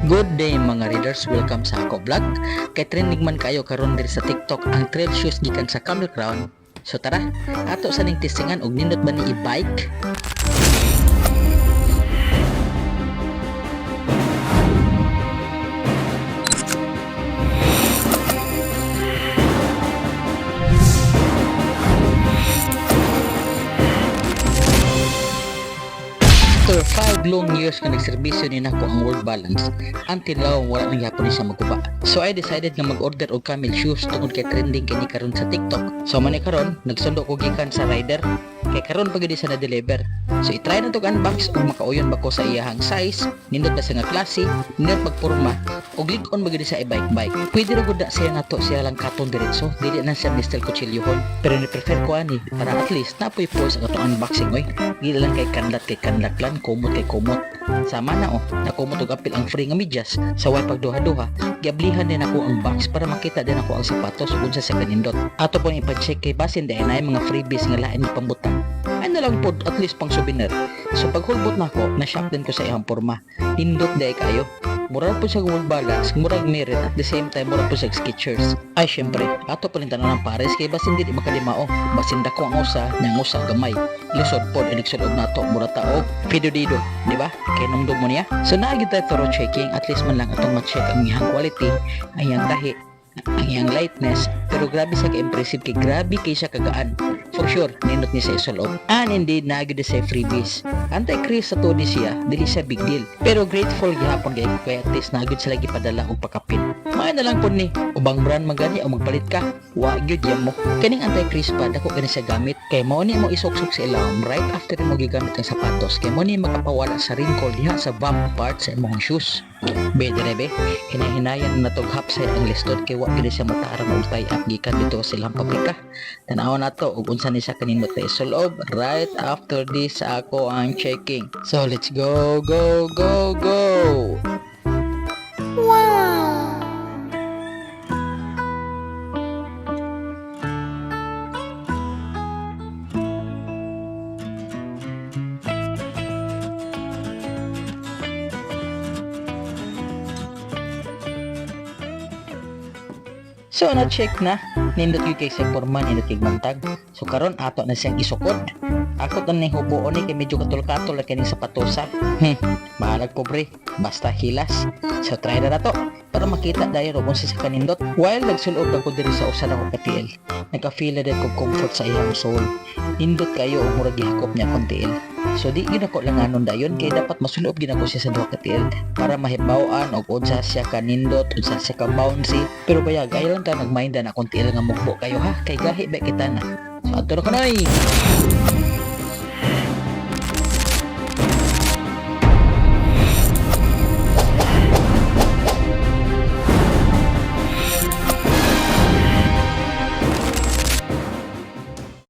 Good day mga readers, welcome sa ako vlog. Kay trending man kayo karon diri sa TikTok ang trail shoes gikan sa Camel crown. So tara, ato sa ning testingan og nindot ba ni e-bike? After 5 long years nga nagserbisyo ni nako ang world balance, until now wala nang yapon siya magkuba. So I decided nga mag-order og camel shoes tungod kay trending kini karon sa TikTok. So man karon nagsundo ko gikan sa rider kay karon pa gyud siya na-deliver. So i-try na tog unbox ug makauyon ba ko sa iyahang size, nindot na siya nga klase, nindot magporma og lig-on ba gyud sa e-bike. Pwede ra gud na siya nato siya lang katon diretso, dili na siya Mr. Kuchilyohon. Pero ni prefer ko ani para at least napoy force ang atong unboxing oy. Dili lang kay kanlat lang, kumot kay kumot. Sama na nakumot og apil ang free nga medyas sa way pagduha-duha. Giablihan din ako ang box para makita din ako ang sapatos ug unsa sa kanindot. Ato po ipa-check kay basin dahil na mga freebies nga lain ni pambutang. Ano lang po at least pang souvenir. So paghulbot na ako, na-shock din ko sa iyang porma. Hindot dahil kayo. Murag po siya world balance, murag merit at the same time murag po siya Skechers. Ay syempre, ato pa rin tanong ng pares kay basin dili makalimao. Basin dako ang usa, nang usa gamay. Lusod pod iniksulod nato murag tao. Pido-dido, di ba? Kay numdum mo niya. So naagid tayo thorough checking, at least man lang atong ma-check ang iyang quality, ang iyang tahi, ang iyang lightness. Pero grabe siya ka-impressive kay grabe kay siya kagaan. For sure, nindot niya sa isulog. And indeed, naagid sa freebies. Anti-crease sa todi siya, dili siya big deal. Pero grateful gihapon kay at least naagid sila gipadala og pakapin. Maya na lang po ni, ubang brand magani o magpalit ka, wa gyud yan mo. Kaning anti-crease pa, dako gani siya gamit. Kay mo ni mo isuksok sa ilawom right after mo gigamit ang sapatos. Kay mo ni makapawala sa wrinkle diha sa bump part sa imong shoes. Bede rebe, hinahinayan na tog hapsay ang lisod kay wa gyud siya mataarang og tie-up gikan dito sa ilang pabrika. Tanaw na to ug unsa ni sa kanindot sa isulob right after this ako ang checking. So let's go. So na-check na, nindot yung kay sa porma, nindot yung mantag. So karon ato na siyang isukod. Ako tan ning hubuon ni kay medyo katol-katol na kining sapatosa. Mahalag pobre, basta hilas. So try na to para makita dayon kung sa kanindot. While nagsulob ako diri sa usa na ko katiil, nagka-feel na din ko comfort sa iyang soul. Nindot kayo og murag gihakop niya kon tiil. So di gid ako langanon dayon kay dapat masulob gid ako siya sa duha ka tiil para mahibaw-an og unsa siya kanindot, unsa siya ka bouncy. Pero bayag ayon ta nagmindan akong tiil nga mukbo kayo ha kay gahi ba kita na. So ato na kanay.